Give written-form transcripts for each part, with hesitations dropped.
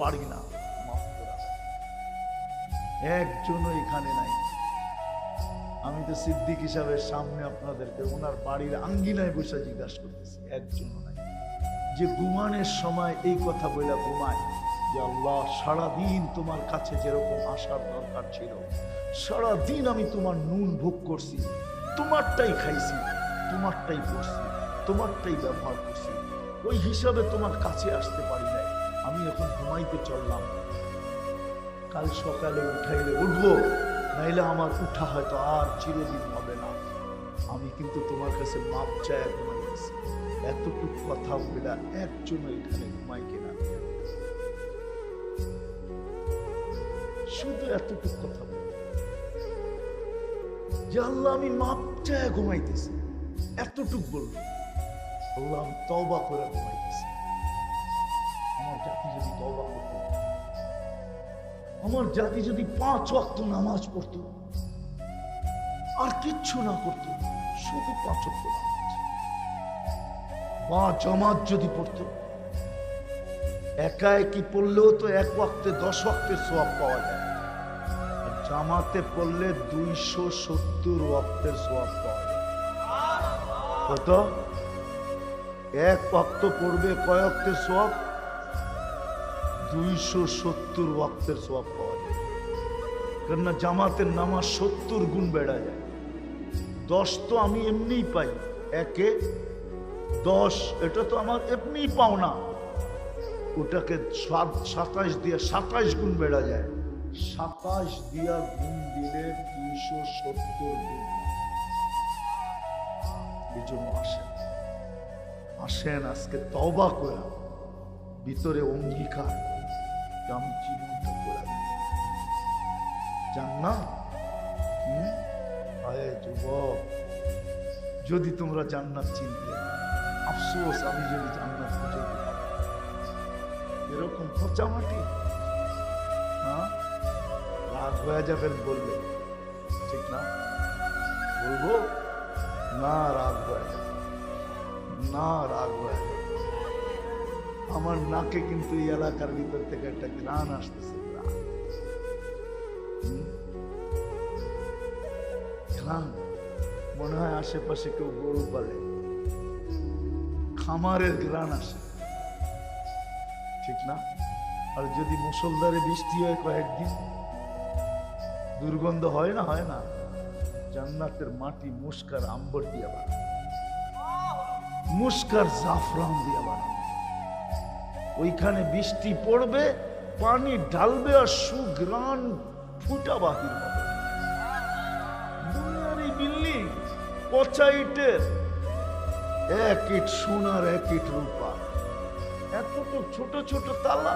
পারি না, মাফ করে দাও। একজনও এখানে নাই। আমি তো সিদ্দিক হিসাবে সামনে আপনাদেরকে ওনার বাড়ির আঙ্গিনায় বসে জিজ্ঞাসা করতেছি, একজনও নাই যে ঘুমানোর সময় এই কথা বলে ঘুমায় যে আল্লাহ সারাদিন তোমার কাছে যেরকম আসার দরকার ছিল, সারাদিন আমি তোমার নুন ভোগ করছি, তোমারটাই খাইছি, তোমারটাই পড়ছি, তোমারটাই ব্যবহার করছি, ওই হিসাবে তোমার কাছে আসতে পারি নাই। আমি এখন ঘুমাইতে চললাম, কাল সকালে উঠাইলে উঠবো, নাইলে আমার উঠা হয়তো আর চিরদিন হবে না। আমি কিন্তু তোমার কাছে মাপ চাই ঘুমাইতেছি। এতটুকু কথা বলে একজনও এখানে ঘুমাই কিনা? শুধু এতটুকু কথা বলে যে আল্লাহ আমি মাপ চাই ঘুমাইতেছি, এতটুক বলবো। আল্লাহ আমি তওবা করে ঘুমাইতেছি। আমার জাতি যদি তওবা করতো, আমার জাতি যদি 5 ওয়াক্ত নামাজ পড়তো, আর কিচ্ছু না করতো, শুধু 5 ওয়াক্ত নামাজ বা জামাত যদি পড়তো, একা একই পড়লেও তো 1 ওয়াক্তে 10 ওয়াক্তের সওয়াব পাওয়া যায়, আর জামাতে পড়লে 270 ওয়াক্তের সওয়াব পাওয়া যায়। কত? 1 ওয়াক্ত পড়বে কয় ওয়াক্তের সওয়াব? 270 ওয়াক্তের সওয়াব পাওয়া যায়। কেননা জামাতের নামাজ 70 গুণ বেড়া যায়। 10 তো আমি এমনিই পাই, 1-এ 10, এটা তো আমার এমনিই পাও না। ওটাকে 27 দিয়ে 27 গুণ বেড়া যায়। 27 দিয়া গুণ দিলে 270 গুণ। এই জন্য আসেন আজকে তওবা করে ভিতরে অঙ্গীকার আমি জীবনটা করে জান্নাত। আরে যুবক, যদি তোমরা জান্নাত চিনতে, আফসোস আমি যদি জান্নাত খুঁজে পেতাম। এরকম খরচা মাটি, হ্যাঁ, রাগ হয়ে যাবেন বললে, ঠিক না? বলবো না, রাগ হয়ে যাবে না, রাগ হয়ে যাবে। আমার নাকে কিন্তু এই এলাকার ভিতর থেকে একটা গ্রান আসতেছে, গ্রান। মনে হয় আশেপাশে কেউ গরু পালে, খামারের গ্রান আসে, ঠিক না? আর যদি মুষলধারে বৃষ্টি হয় কয়েকদিন, দুর্গন্ধ হয় না? হয় না? জান্নাতের মাটি মুস্কার আম্বর দিয়ে বানানো, মুস্কার জাফরান দিয়ে বানানো। ওইখানে বৃষ্টি পড়বে, পানি ঢালবে, আর সুঘ্রাণ ফুটা বাহির হবে। দুনিয়ার এই বিল্ডিং পচা ইটের, 1 ইট সোনার 1 ইট রূপা, এত তো ছোট ছোট তালা,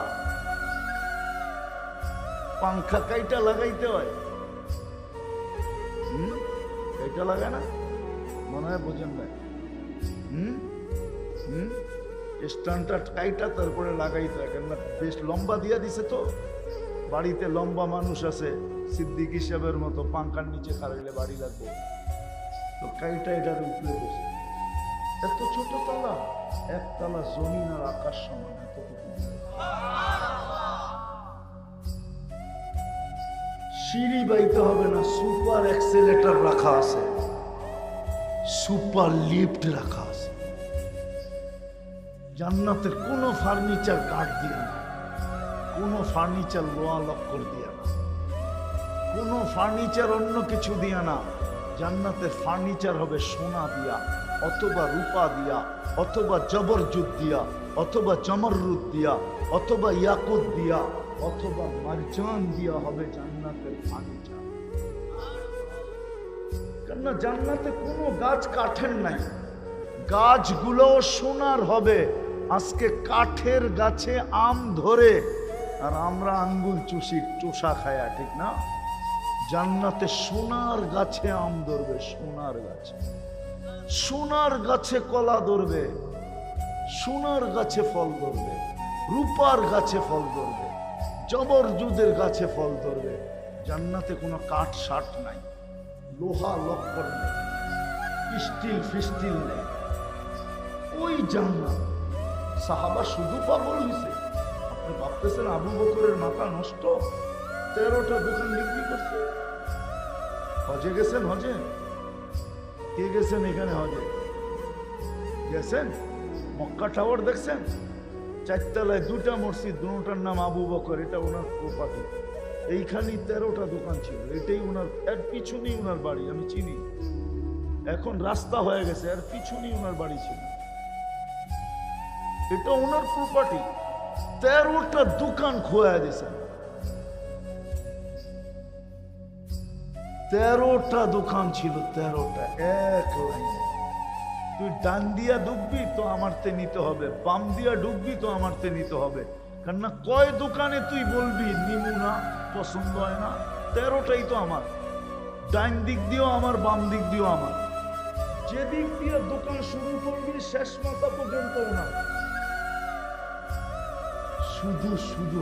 পাংখা কাইটা লাগাইতে হয়। কাইটা লাগায় না? মনে হয় বোঝেন না। স্ট্যান্ডার্ড কাইটা তারপরে লাগাইতে হয়, কেননা বেশ লম্বা দিয়া দিছে তো। বাড়িতে লম্বা মানুষ আছে, সিদ্দিক হিসাবের মতো, পাংখার নিচে খাড়াইলে বাড়ি লাগবে, তো কাইটা এটার উপরে বসে। এত ছোট তালা, 1 তালা জমিন আর আকাশ সমান, এতটুকু। সিঁড়ি বাইতে হবে না, সুপার এক্সেলেটর রাখা আছে, সুপার লিফট রাখা আছে। জান্নাতের কোনো ফার্নিচার কাঠ দিয়ে না, কোনো ফার্নিচার লোহা লক্কর দিয়ে না, কোনো ফার্নিচার অন্য কিছু দিয়ে না। জান্নাতের ফার্নিচার হবে সোনা দিয়া, অথবা রূপা দিয়া, অথবা জবরজুদ দিয়া, অথবা জমররুদ দিয়া, অথবা ইয়াকুত দিয়া, অথবা মারজান দিয়া হবে জান্নাতের ফার্নিচার। কেননা জান্নাতে কোনো গাছ কাঠের নাই, গাছগুলো সোনার হবে। আজকে কাঠের গাছে আম ধরে আর আমরা আঙ্গুল চোষা খায়া, ঠিক না? জান্নাতে সোনার গাছে আম ধরবে, সোনার গাছে, সোনার গাছে কলা ধরবে, সোনার গাছে ফল ধরবে, রূপার গাছে ফল ধরবে, জবরজুদের গাছে ফল ধরবে। জান্নাতে কোনো কাঠ সাট নাই, লোহা লক্কর নেই, স্টিল ফিস্টিল নেই। ওই জান্নাত। সাহাবা শুধু পাগল হয়েছে, আপনি ভাবতেছেন আবু বকরের মাথা নষ্ট, 13টা দোকান বিক্রি করছে। হজে গেছেন? হজে কে গেছেন? এখানে হজে গেছেন? মক্কা টাওয়ার দেখছেন? 4 তলায় 2টা মসজিদ, দুটার নাম আবু বকর, এটা ওনার প্রপার্টি। এইখানে 13টা দোকান ছিল, এটাই ওনার, এর পিছনেই ওনার বাড়ি, আমি চিনি। এখন রাস্তা হয়ে গেছে, এর পিছনেই ওনার বাড়ি ছিল, এটা ওনার প্রপার্টি। 13টা দোকান খোয়া দিয়েছেন, 13টা দোকান ছিল, 13টা এক লাইনে। তুই ডান দিয়া ঢুকবি তো আমার তে নিতে হবে, বাম দিয়া ঢুকবি তো আমার তে নিতে হবে। কেননা কয় দোকানে তুই বলবি নিমু না, পছন্দ হয় না? 13টাই তো আমার, ডান দিক দিয়েও আমার, বাম দিক দিয়েও আমার। যেদিক দিয়ে দোকান শুরু করবি শেষ মাথা পর্যন্ত না, শুধু শুধু